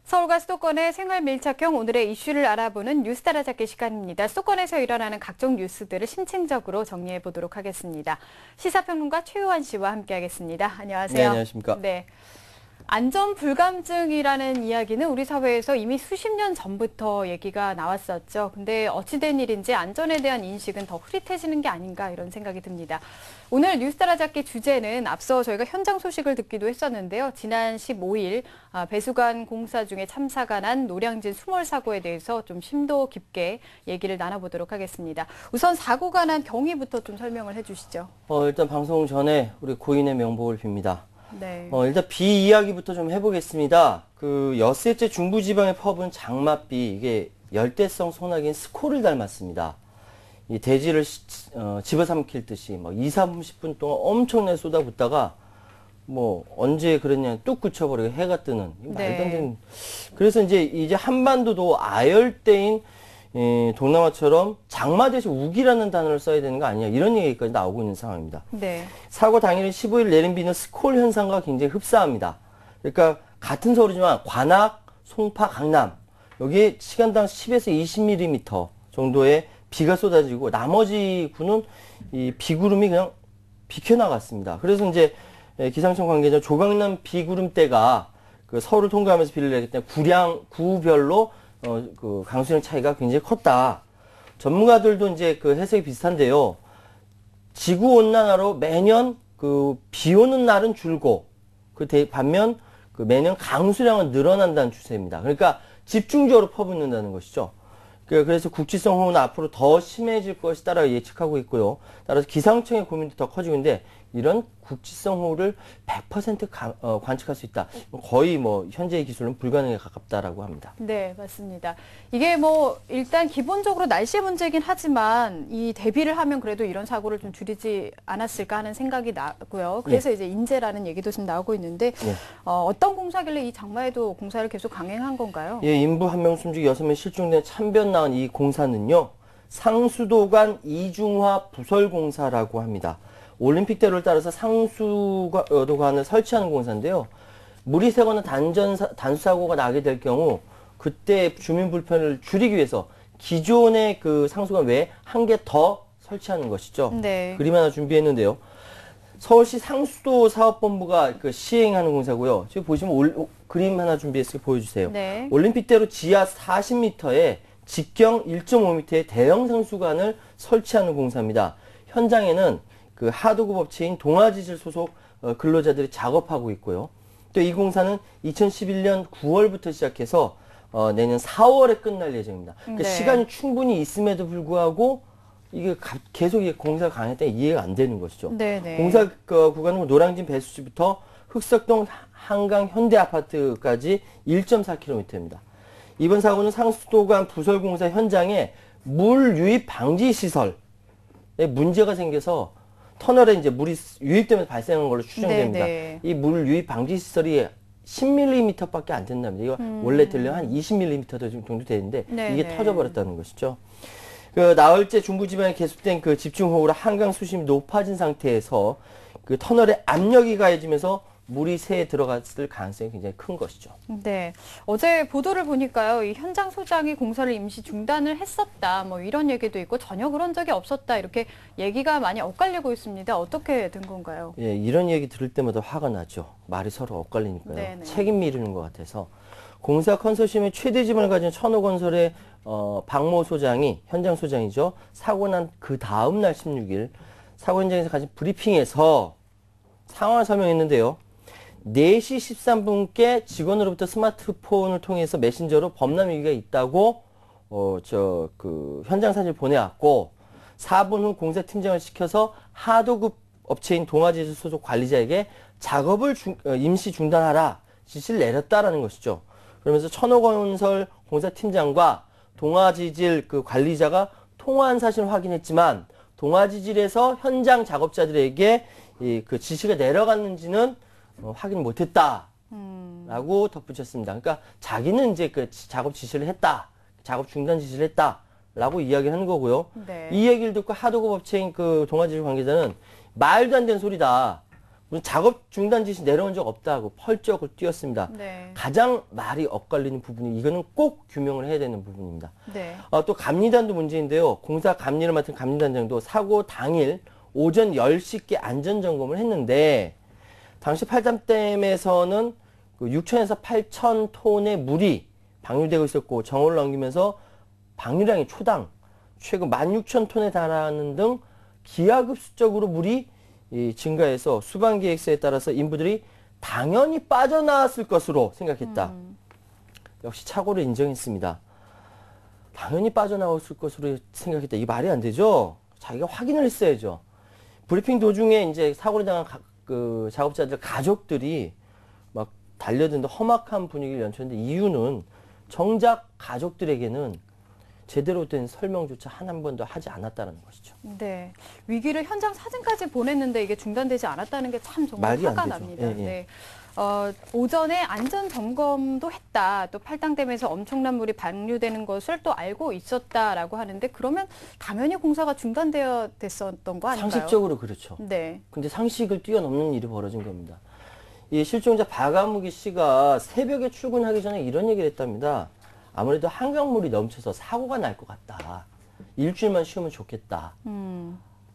서울과 수도권의 생활 밀착형 오늘의 이슈를 알아보는 뉴스 따라잡기 시간입니다. 수도권에서 일어나는 각종 뉴스들을 심층적으로 정리해 보도록 하겠습니다. 시사평론가 최유한 씨와 함께하겠습니다. 안녕하세요. 네, 안녕하십니까. 네. 안전 불감증이라는 이야기는 우리 사회에서 이미 수십 년 전부터 얘기가 나왔었죠. 근데 어찌된 일인지 안전에 대한 인식은 더 흐릿해지는 게 아닌가 이런 생각이 듭니다. 오늘 뉴스 따라잡기 주제는 앞서 저희가 현장 소식을 듣기도 했었는데요. 지난 15일 배수관 공사 중에 참사가 난 노량진 수몰 사고에 대해서 좀 심도 깊게 얘기를 나눠보도록 하겠습니다. 우선 사고가 난 경위부터 좀 설명을 해주시죠. 일단 방송 전에 우리 고인의 명복을 빕니다. 네. 일단 비 이야기부터 좀 해보겠습니다. 그 엿새째 중부지방에 퍼부은 장맛비, 이게 열대성 소나기인 스콜을 닮았습니다. 이 대지를 집어삼킬 듯이 막 2, 30분 동안 엄청나게 쏟아붓다가 뭐 언제 그랬냐 뚝 그쳐버리고 해가 뜨는 말도 안 되는. 그래서 이제 한반도도 아열대인 동남아처럼 장마 대신 우기라는 단어를 써야 되는 거 아니냐 이런 얘기까지 나오고 있는 상황입니다. 네. 사고 당일인 15일 내린 비는 스콜 현상과 굉장히 흡사합니다. 그러니까 같은 서울이지만 관악, 송파, 강남 여기에 시간당 10에서 20mm 정도의 비가 쏟아지고 나머지 구는 이 비구름이 그냥 비켜나갔습니다. 그래서 이제 기상청 관계자 조강남 비구름대가 그 서울을 통과하면서 비를 내기 때문에 구별로 그 강수량 차이가 굉장히 컸다. 전문가들도 이제 그 해석이 비슷한데요. 지구 온난화로 매년 그 비 오는 날은 줄고 반면 그 매년 강수량은 늘어난다는 추세입니다. 그러니까 집중적으로 퍼붓는다는 것이죠. 그래서 국지성 호우는 앞으로 더 심해질 것이다라고 예측하고 있고요. 따라서 기상청의 고민도 더 커지고 있는데 이런 국지성 호우를 100% 관측할 수 있다. 거의 뭐 현재의 기술은 불가능에 가깝다라고 합니다. 네, 맞습니다. 이게 뭐 일단 기본적으로 날씨 문제긴 하지만 이 대비를 하면 그래도 이런 사고를 좀 줄이지 않았을까 하는 생각이 나고요. 그래서 이제 인재라는 얘기도 좀 나오고 있는데 어떤 공사길래 이 장마에도 공사를 계속 강행한 건가요? 예, 인부 1명 숨지기 6명 실종된 참변 나온 이 공사는요. 상수도관 이중화 부설공사라고 합니다. 올림픽대로를 따라서 상수도관을 설치하는 공사인데요. 물이 새거나 단수사고가 나게 될 경우 그때 주민 불편을 줄이기 위해서 기존의 그 상수관 외에 한 개 더 설치하는 것이죠. 네. 그림 하나 준비했는데요. 서울시 상수도 사업본부가 그 시행하는 공사고요. 지금 보시면 그림 하나 준비했으니까 보여주세요. 네. 올림픽대로 지하 40m에 직경 1.5m의 대형 상수관을 설치하는 공사입니다. 현장에는 그 하도급 업체인 동아지질 소속 근로자들이 작업하고 있고요. 또 이 공사는 2011년 9월부터 시작해서 내년 4월에 끝날 예정입니다. 그러니까 네. 시간이 충분히 있음에도 불구하고 이게 계속 공사가 강했다니 이해가 안 되는 것이죠. 네네. 공사 구간은 노량진 배수지부터 흑석동 한강 현대아파트까지 1.4km입니다. 이번 사고는 상수도관 부설공사 현장에 물 유입 방지 시설에 문제가 생겨서 터널에 이제 물이 유입되면서 발생한 걸로 추정됩니다. 네네. 이 물 유입 방지 시설이 10mm밖에 안 된답니다. 이거 원래 들려 한 20mm 정도 되는데 이게 터져버렸다는 것이죠. 그 나흘째 중부지방에 계속된 그 집중호우로 한강 수심이 높아진 상태에서 그 터널에 압력이 가해지면서 물이 새에 들어갔을 가능성이 굉장히 큰 것이죠. 네. 어제 보도를 보니까요. 이 현장 소장이 공사를 임시 중단을 했었다. 뭐 이런 얘기도 있고 전혀 그런 적이 없었다. 이렇게 얘기가 많이 엇갈리고 있습니다. 어떻게 된 건가요? 예, 이런 얘기 들을 때마다 화가 나죠. 말이 서로 엇갈리니까요. 네네. 책임 미루는 것 같아서. 공사 컨소시엄의 최대 지분을 가진 천호건설의 박모 소장이 현장 소장이죠. 사고 난 그 다음 날 16일 사고 현장에서 가진 브리핑에서 상황을 설명했는데요. 4시 13분께 직원으로부터 스마트폰을 통해서 메신저로 범람 위기가 있다고 현장 사진을 보내왔고 4분 후 공사팀장을 시켜서 하도급 업체인 동아지질 소속 관리자에게 작업을 임시 중단하라 지시를 내렸다라는 것이죠. 그러면서 천호건설 공사팀장과 동아지질 그 관리자가 통화한 사실을 확인했지만 동아지질에서 현장 작업자들에게 그 지시가 내려갔는지는 확인 못했다라고 덧붙였습니다. 그러니까 자기는 이제 그 작업 지시를 했다, 작업 중단 지시를 했다라고 이야기하는 거고요. 네. 이 얘기를 듣고 하도급 업체인 그 동아지질 관계자는 말도 안 되는 소리다. 우리 작업 중단 지시 내려온 적 없다고 펄쩍을 뛰었습니다. 네. 가장 말이 엇갈리는 부분이 이거는 꼭 규명을 해야 되는 부분입니다. 네. 또 감리단도 문제인데요. 공사 감리를 맡은 감리단장도 사고 당일 오전 10시께 안전점검을 했는데 당시 팔당댐에서는 6천에서 8천 톤의 물이 방류되고 있었고 정오를 넘기면서 방류량이 초당 최고 16,000톤에 달하는 등 기하급수적으로 물이 증가해서 수방 계획서에 따라서 인부들이 당연히 빠져나왔을 것으로 생각했다. 역시 착오를 인정했습니다. 당연히 빠져나왔을 것으로 생각했다. 이게 말이 안 되죠? 자기가 확인을 했어야죠. 브리핑 도중에 이제 사고를 당한 그 작업자들 가족들이 막 달려드는데 험악한 분위기를 연출했는데 이유는 정작 가족들에게는 제대로 된 설명조차 한 번도 하지 않았다는 것이죠. 네. 위기를 현장 사진까지 보냈는데 이게 중단되지 않았다는 게 참 정말 말이 안 화가 되죠. 납니다. 예, 예. 네. 오전에 안전 점검도 했다. 또 팔당댐에서 엄청난 물이 방류되는 것을 또 알고 있었다라고 하는데 그러면 당연히 공사가 중단되어 됐었던 거 아닌가요? 상식적으로 그렇죠. 네. 근데 상식을 뛰어넘는 일이 벌어진 겁니다. 이 실종자 박아무기 씨가 새벽에 출근하기 전에 이런 얘기를 했답니다. 아무래도 한강물이 넘쳐서 사고가 날 것 같다. 일주일만 쉬면 좋겠다.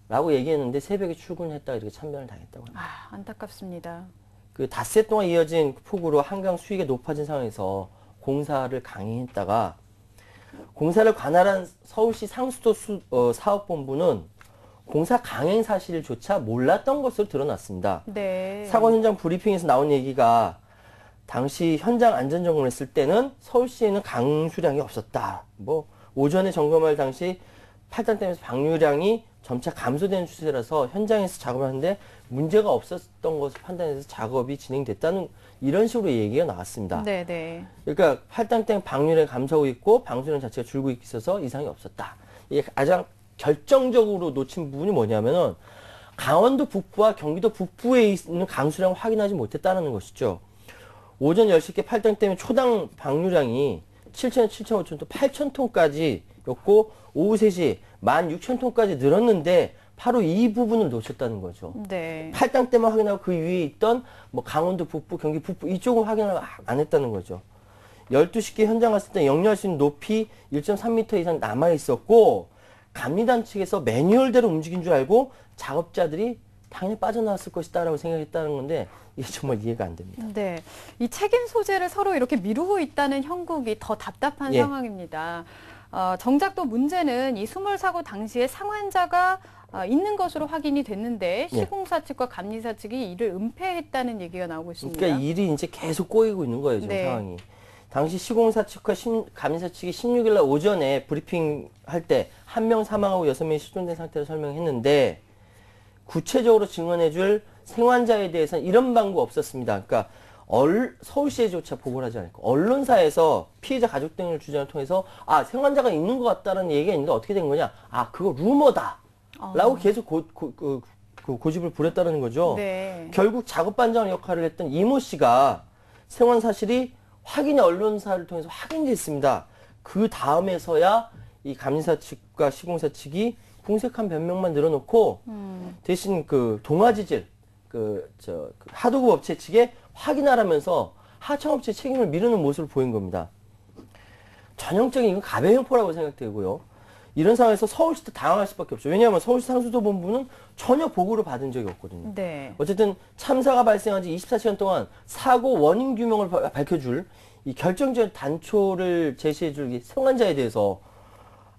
라고 얘기했는데 새벽에 출근했다가 이렇게 참변을 당했다고 합니다. 아, 안타깝습니다. 그 닷새 동안 이어진 폭우로 한강 수위가 높아진 상황에서 공사를 강행했다가 공사를 관할한 서울시 상수도 사업본부는 공사 강행 사실조차 몰랐던 것으로 드러났습니다. 네. 사고 현장 브리핑에서 나온 얘기가 당시 현장 안전점검을 했을 때는 서울시에는 강수량이 없었다. 뭐 오전에 점검할 당시 팔당댐에서 방류량이 점차 감소되는 추세라서 현장에서 작업을 하는데 문제가 없었던 것을 판단해서 작업이 진행됐다는 이런 식으로 얘기가 나왔습니다. 네, 네. 그러니까 팔당댐 방류량이 감소하고 있고 방수량 자체가 줄고 있어서 이상이 없었다. 이게 가장 결정적으로 놓친 부분이 뭐냐면은 강원도 북부와 경기도 북부에 있는 강수량을 확인하지 못했다는 것이죠. 오전 10시께 팔당댐의 초당 방류량이 7,000, 7,500톤, 8,000톤까지였고 오후 3시 16,000톤까지 늘었는데 바로 이 부분을 놓쳤다는 거죠. 네. 팔당댐만 확인하고 그 위에 있던 뭐 강원도 북부, 경기 북부 이쪽은 확인을 안 했다는 거죠. 12시께 현장 갔을 때 역류할 수 있는 높이 1.3m 이상 남아 있었고 감리단 측에서 매뉴얼대로 움직인 줄 알고 작업자들이 당연히 빠져나왔을 것이다라고 생각했다는 건데 이게 정말 이해가 안 됩니다. 네. 이 책임 소재를 서로 이렇게 미루고 있다는 형국이 더 답답한 예. 상황입니다. 정작 또 문제는 이 수몰 사고 당시에 상환자가 있는 것으로 확인이 됐는데 예. 시공사 측과 감리사 측이 이를 은폐했다는 얘기가 나오고 있습니다. 그러니까 일이 이제 계속 꼬이고 있는 거예요, 지금 네. 상황이. 당시 시공사 측과 감리사 측이 16일 날 오전에 브리핑 할 때 한 명 사망하고 6명이 실종된 상태로 설명했는데 구체적으로 증언해줄 생환자에 대해서는 이런 방법 없었습니다. 그러니까 서울시에조차 보고를 하지 않고 언론사에서 피해자 가족 등을 주장을 통해서 생환자가 있는 것 같다는 얘기가 있는데 어떻게 된 거냐? 그거 루머다. 라고 계속 고집을 부렸다는 거죠. 네. 결국 작업반장 역할을 했던 이모 씨가 생환 사실이 확인이 언론사를 통해서 확인됐습니다. 그 다음에서야 이 감리사 측과 시공사 측이 궁색한 변명만 늘어놓고 대신 그 동아지질 하도급 업체 측에 확인하라면서 하청업체 책임을 미루는 모습을 보인 겁니다. 전형적인 이건 가배형포라고 생각되고요. 이런 상황에서 서울시도 당황할 수밖에 없죠. 왜냐하면 서울시 상수도본부는 전혀 보고를 받은 적이 없거든요. 네. 어쨌든 참사가 발생한 지 24시간 동안 사고 원인 규명을 밝혀줄 이 결정적 단초를 제시해줄 생환자에 대해서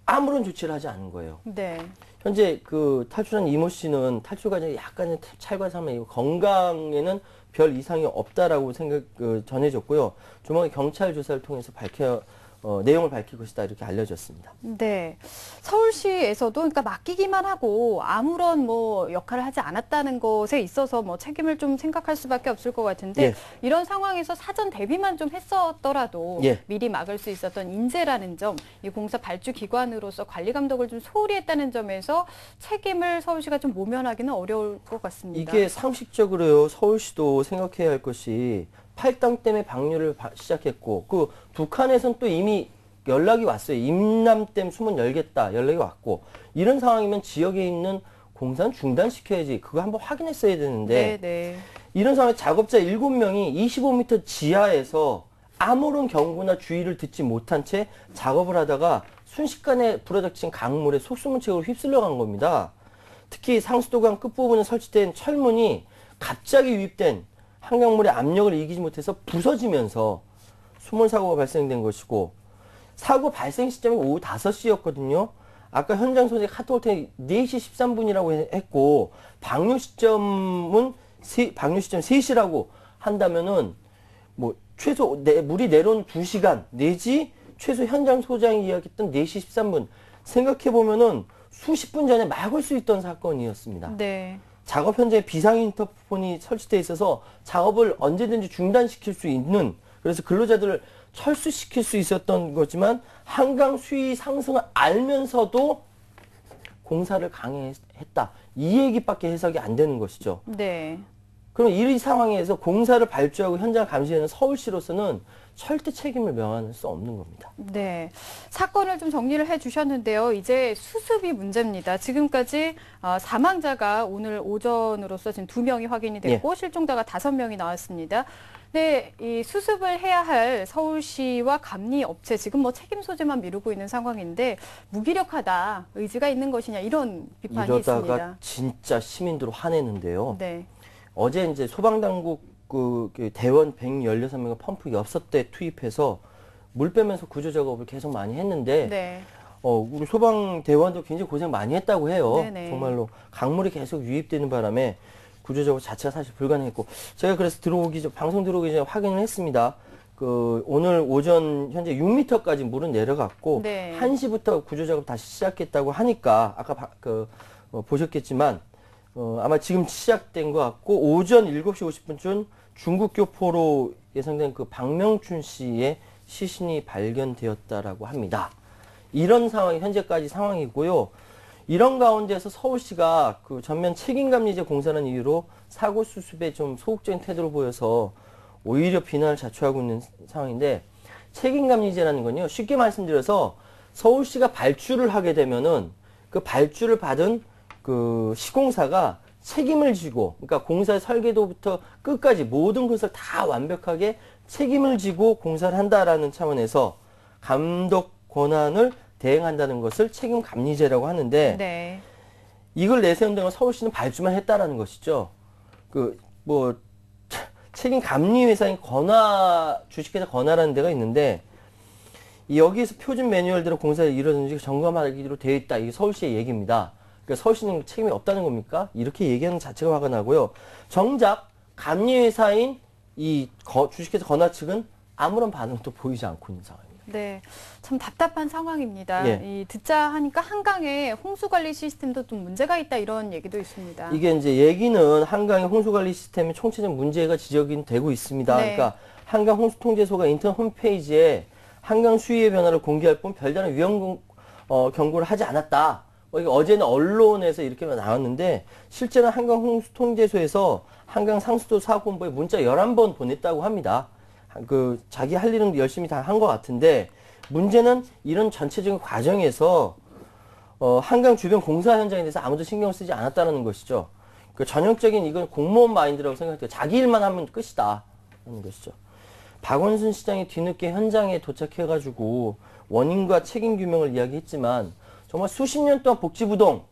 아무런 조치를 하지 않은 거예요. 네. 현재 그 탈출한 이모 씨는 탈출 과정에 약간의 찰과삼이고 건강에는 별 이상이 없다라고 전해졌고요. 조만간 경찰 조사를 통해서 내용을 밝힐 것이다 이렇게 알려졌습니다. 네. 서울시에서도 그러니까 맡기기만 하고 아무런 뭐 역할을 하지 않았다는 것에 있어서 뭐 책임을 좀 생각할 수밖에 없을 것 같은데 예. 이런 상황에서 사전 대비만 좀 했었더라도 예. 미리 막을 수 있었던 인재라는 점, 이 공사 발주 기관으로서 관리 감독을 좀 소홀히 했다는 점에서 책임을 서울시가 좀 모면하기는 어려울 것 같습니다. 이게 상식적으로요. 서울시도 생각해야 할 것이 팔당댐에 방류를 시작했고 그 북한에선 또 이미 연락이 왔어요. 임남댐 수문 열겠다 연락이 왔고 이런 상황이면 지역에 있는 공사는 중단시켜야지. 그거 한번 확인했어야 되는데 네. 이런 상황에 작업자 7명이 25m 지하에서 아무런 경고나 주의를 듣지 못한 채 작업을 하다가 순식간에 불어닥친 강물에 속수무책으로 휩쓸려 간 겁니다. 특히 상수도관 끝부분에 설치된 철문이 갑자기 유입된 한강물의 압력을 이기지 못해서 부서지면서 수몰사고가 발생된 것이고, 사고 발생 시점이 오후 5시였거든요. 아까 현장 소재 카톡 올 때 4시 13분이라고 했고, 방류 시점 3시라고 한다면은 뭐 최소 물이 내려온 2시간 내지 최소 현장 소장이 이야기했던 4시 13분 생각해 보면은 수십 분 전에 막을 수 있던 사건이었습니다. 네. 작업 현장에 비상 인터폰이 설치되어 있어서 작업을 언제든지 중단시킬 수 있는, 그래서 근로자들을 철수시킬 수 있었던 거지만 한강 수위 상승을 알면서도 공사를 강행했다. 이 얘기밖에 해석이 안 되는 것이죠. 네. 그럼 이 상황에서 공사를 발주하고 현장 감시하는 서울시로서는 절대 책임을 명할 수 없는 겁니다. 네. 사건을 좀 정리를 해 주셨는데요. 이제 수습이 문제입니다. 지금까지 사망자가 오늘 오전으로서 지금 2명이 확인이 됐고 실종자가 5명이 나왔습니다. 네, 이 수습을 해야 할 서울시와 감리 업체 지금 뭐 책임 소재만 미루고 있는 상황인데 무기력하다, 의지가 있는 것이냐 이런 비판이 이러다가 있습니다. 진짜 시민들 화내는데요. 네. 어제 이제 소방당국 그 대원 116명을 펌프 6대 투입해서 물 빼면서 구조 작업을 계속 많이 했는데 네. 우리 소방대원도 굉장히 고생 많이 했다고 해요. 네네. 정말로 강물이 계속 유입되는 바람에 구조 작업 자체가 사실 불가능했고, 제가 그래서 방송 들어오기 전에 확인을 했습니다. 오늘 오전 현재 6m까지 물은 내려갔고 네. 1시부터 구조 작업 다시 시작했다고 하니까 아까 보셨겠지만 아마 지금 시작된 것 같고, 오전 7시 50분쯤 중국교포로 예상된 그 박명춘 씨의 시신이 발견되었다라고 합니다. 이런 상황이 현재까지 상황이고요. 이런 가운데서 서울시가 그 전면 책임감리제 공사라는 이유로 사고 수습에 좀 소극적인 태도를 보여서 오히려 비난을 자초하고 있는 상황인데, 책임감리제라는 건요, 쉽게 말씀드려서 서울시가 발주를 하게 되면은 그 발주를 받은 그 시공사가 책임을 지고, 그러니까 공사의 설계도부터 끝까지 모든 것을 다 완벽하게 책임을 지고 공사를 한다라는 차원에서 감독 권한을 대행한다는 것을 책임감리제라고 하는데, 네. 이걸 내세운 데가 서울시는 발주만 했다라는 것이죠. 책임감리회사인 주식회사 건화라는 데가 있는데, 여기에서 표준 매뉴얼대로 공사를 이루어지는지 점검하기로 되어 있다. 이게 서울시의 얘기입니다. 그러니까 서울시는 책임이 없다는 겁니까? 이렇게 얘기하는 자체가 화가 나고요. 정작 감리회사인 이 주식회사 건화 측은 아무런 반응도 보이지 않고 있는 상황입니다. 네, 참 답답한 상황입니다. 예. 이 듣자 하니까 한강에 홍수관리 시스템도 좀 문제가 있다 이런 얘기도 있습니다. 이게 이제 얘기는 한강의 홍수관리 시스템에 총체적 문제가 지적이 되고 있습니다. 네. 그러니까 한강 홍수통제소가 인터넷 홈페이지에 한강 수위의 변화를 공개할 뿐 별다른 위험 경고를 하지 않았다. 이게 어제는 언론에서 이렇게 나왔는데, 실제는 한강 홍수통제소에서 한강 상수도 사고본부에 문자 11번 보냈다고 합니다. 자기 할 일은 열심히 다 한 것 같은데, 문제는 이런 전체적인 과정에서 한강 주변 공사 현장에 대해서 아무도 신경을 쓰지 않았다는 것이죠. 전형적인 이건 공무원 마인드라고 생각해요. 자기 일만 하면 끝이다 하는 것이죠. 박원순 시장이 뒤늦게 현장에 도착해가지고 원인과 책임 규명을 이야기했지만, 정말 수십 년 동안 복지부동,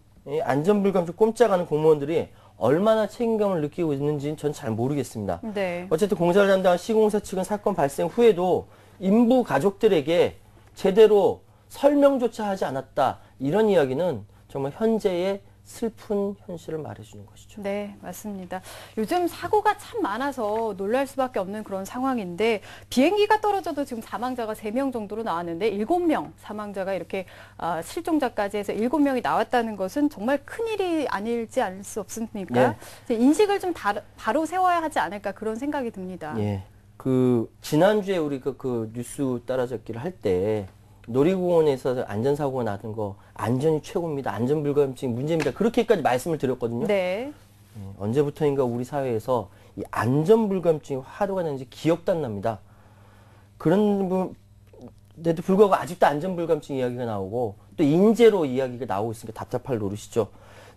안전불감증 꼼짝하는 공무원들이 얼마나 책임감을 느끼고 있는지는 전 잘 모르겠습니다. 네. 어쨌든 공사를 담당한 시공사 측은 사건 발생 후에도 인부 가족들에게 제대로 설명조차 하지 않았다. 이런 이야기는 정말 현재의 슬픈 현실을 말해주는 것이죠. 네, 맞습니다. 요즘 사고가 참 많아서 놀랄 수밖에 없는 그런 상황인데, 비행기가 떨어져도 지금 사망자가 3명 정도로 나왔는데 7명 사망자가 이렇게 실종자까지 해서 7명이 나왔다는 것은 정말 큰일이 아닐지 않을 수 없습니까? 네. 인식을 좀 바로 세워야 하지 않을까 그런 생각이 듭니다. 예. 지난주에 우리 뉴스 따라잡기를 할 때, 놀이공원에서 안전사고가 나는 거 안전이 최고입니다. 안전불감증이 문제입니다. 그렇게까지 말씀을 드렸거든요. 네. 언제부터인가 우리 사회에서 이 안전불감증이 화두가 되는지 기억도 안 납니다. 그런데도 불구하고 아직도 안전불감증 이야기가 나오고 또 인재로 이야기가 나오고 있으니까 답답할 노릇이죠.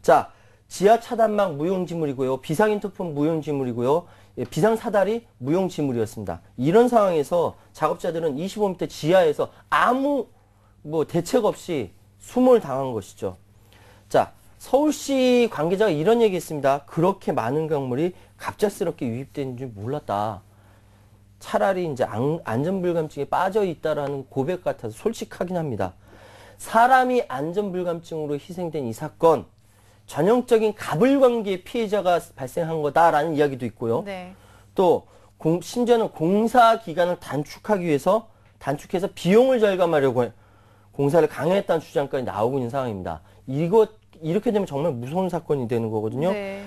자, 지하 차단망 무용지물이고요. 비상인터폰 무용지물이고요. 예, 비상사다리 무용지물이었습니다. 이런 상황에서 작업자들은 25m 지하에서 아무 대책 없이 수몰 당한 것이죠. 자, 서울시 관계자가 이런 얘기 했습니다. 그렇게 많은 강물이 갑작스럽게 유입된 줄 몰랐다. 차라리 이제 안전불감증에 빠져 있다라는 고백 같아서 솔직하긴 합니다. 사람이 안전불감증으로 희생된 이 사건, 전형적인 가불관계 피해자가 발생한 거다라는 이야기도 있고요. 네. 또 심지어는 공사 기간을 단축해서 비용을 절감하려고 공사를 강행했다는 주장까지 나오고 있는 상황입니다. 이렇게 되면 정말 무서운 사건이 되는 거거든요. 네.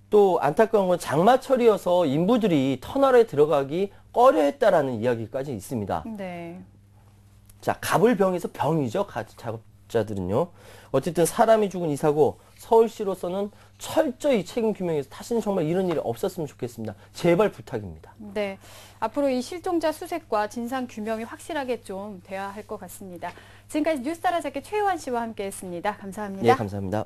또 안타까운 건 장마철이어서 인부들이 터널에 들어가기 꺼려했다라는 이야기까지 있습니다. 네. 자, 가불병에서 병이죠. 작업자들은요. 어쨌든 사람이 죽은 이 사고 서울시로서는 철저히 책임 규명해서 다시는 정말 이런 일이 없었으면 좋겠습니다. 제발 부탁입니다. 네. 앞으로 이 실종자 수색과 진상 규명이 확실하게 좀 돼야 할 것 같습니다. 지금까지 뉴스 따라잡기 최유한 씨와 함께했습니다. 감사합니다. 예, 감사합니다.